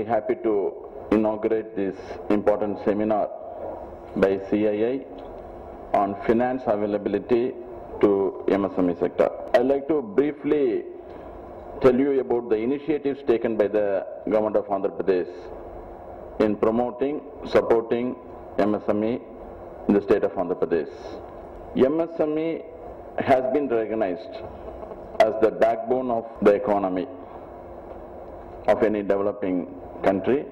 happy to inaugurate this important seminar by CII on finance availability to MSME sector. I'd like to briefly tell you about the initiatives taken by the government of Andhra Pradesh in promoting, supporting MSME in the state of Andhra Pradesh. MSME has been recognized as the backbone of the economy of any developing country.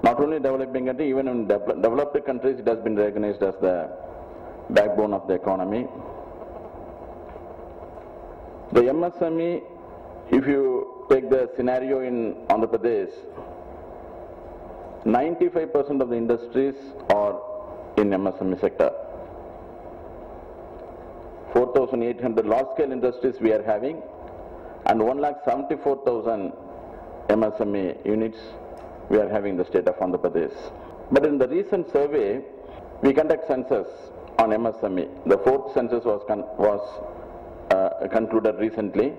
Not only developing country, even in developed countries it has been recognized as the backbone of the economy. The MSME, if you take the scenario in Andhra Pradesh, 95% of the industries are in MSME sector. 4,800 large-scale industries we are having, and 1,74,000 MSME units we are having in the state of Andhra Pradesh. But in the recent survey, we conduct census on MSME. The fourth census was concluded recently.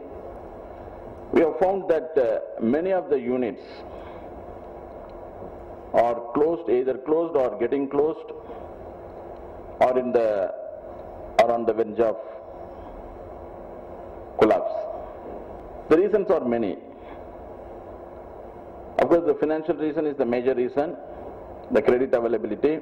We have found that many of the units are closed, either closed or getting closed, or on the verge of collapse. The reasons are many. Of course, the financial reason is the major reason, the credit availability.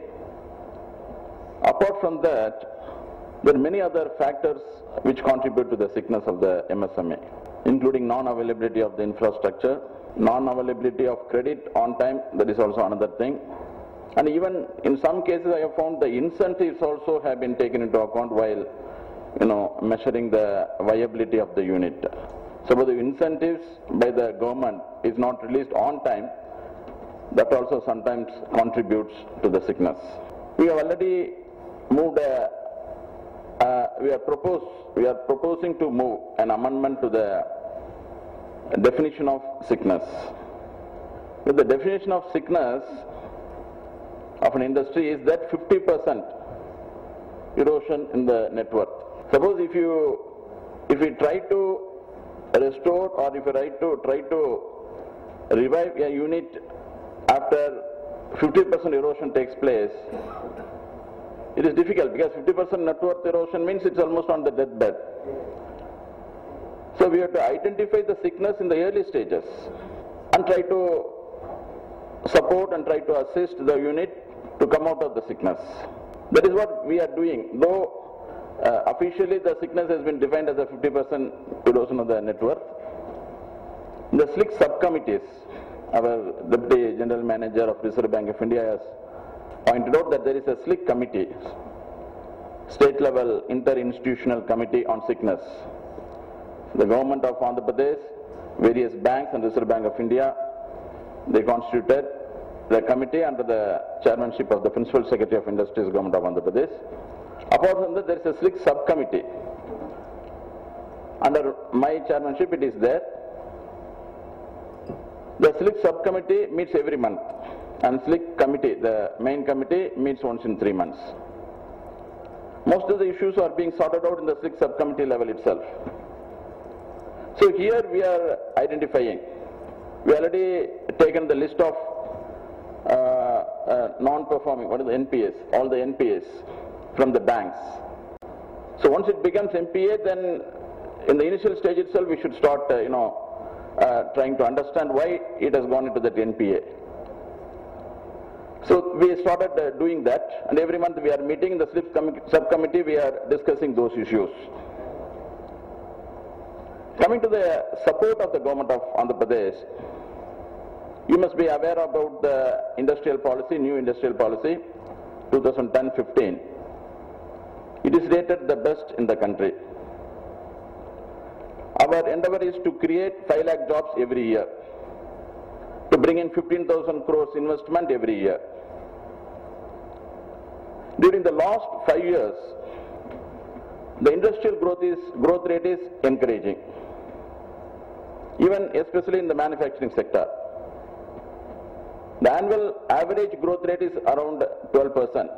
Apart from that, there are many other factors which contribute to the sickness of the MSME, including non-availability of the infrastructure, non-availability of credit on time, that is also another thing. And even in some cases I have found the incentives also have been taken into account while measuring the viability of the unit. Suppose the incentives by the government is not released on time, that also sometimes contributes to the sickness. We have already moved we are proposing to move an amendment to the definition of sickness. With the definition of sickness of an industry is that 50% erosion in the net worth. Suppose if you try to restore, or if you try to revive a unit after 50% erosion takes place, it is difficult, because 50% net worth erosion means it's almost on the deathbed. So we have to identify the sickness in the early stages and try to support and try to assist the unit to come out of the sickness. That is what we are doing. Though officially the sickness has been defined as a 50% erosion of the net worth. The SLIC subcommittees, our Deputy General Manager of Reserve Bank of India has pointed out that there is a SLIC committee, state level interinstitutional committee on sickness. The government of Andhra Pradesh, various banks and Reserve Bank of India, they constituted the committee under the chairmanship of the Principal Secretary of Industries, Government of Andhra Pradesh. Apart from that, there is a SLIC subcommittee. Under my chairmanship, it is there. The SLIC subcommittee meets every month, and SLIC committee, the main committee, meets once in 3 months. Most of the issues are being sorted out in the SLIC subcommittee level itself. So here we are identifying. We already taken the list of non-performing, what is the NPAs, all the NPAs from the banks. So once it becomes NPA, then in the initial stage itself we should start trying to understand why it has gone into that NPA. So we started doing that, and every month we are meeting in the subcommittee, we are discussing those issues. Coming to the support of the government of Andhra Pradesh, you must be aware about the industrial policy, new industrial policy, 2010-15. It is rated the best in the country. Our endeavor is to create 5 lakh jobs every year, to bring in 15,000 crores investment every year. During the last 5 years, the industrial growth rate is encouraging, even especially in the manufacturing sector. The annual average growth rate is around 12%.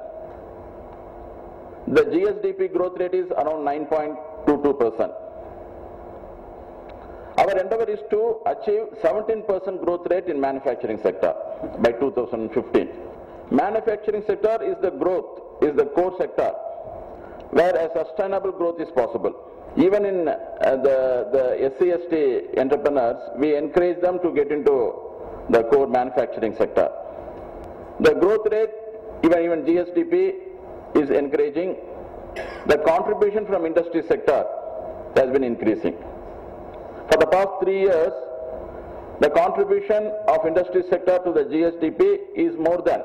The GSDP growth rate is around 9.22%. Our endeavor is to achieve 17% growth rate in manufacturing sector by 2015. Manufacturing sector is the core sector where a sustainable growth is possible. Even in the SC/ST entrepreneurs, we encourage them to get into the core manufacturing sector. The growth rate, even GSDP is encouraging. The contribution from industry sector has been increasing. For the past 3 years, the contribution of industry sector to the GSDP is more than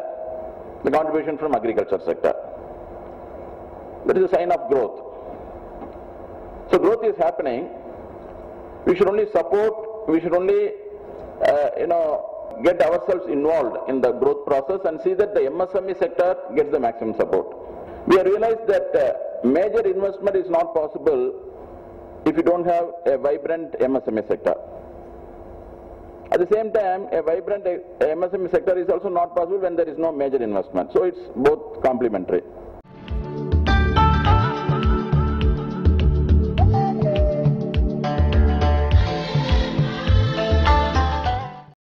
the contribution from agriculture sector. That is a sign of growth. So growth is happening. We should only support, we should only get ourselves involved in the growth process and see that the MSME sector gets the maximum support. We have realized that major investment is not possible if you don't have a vibrant MSME sector. At the same time, a vibrant MSME sector is also not possible when there is no major investment. So it's both complementary.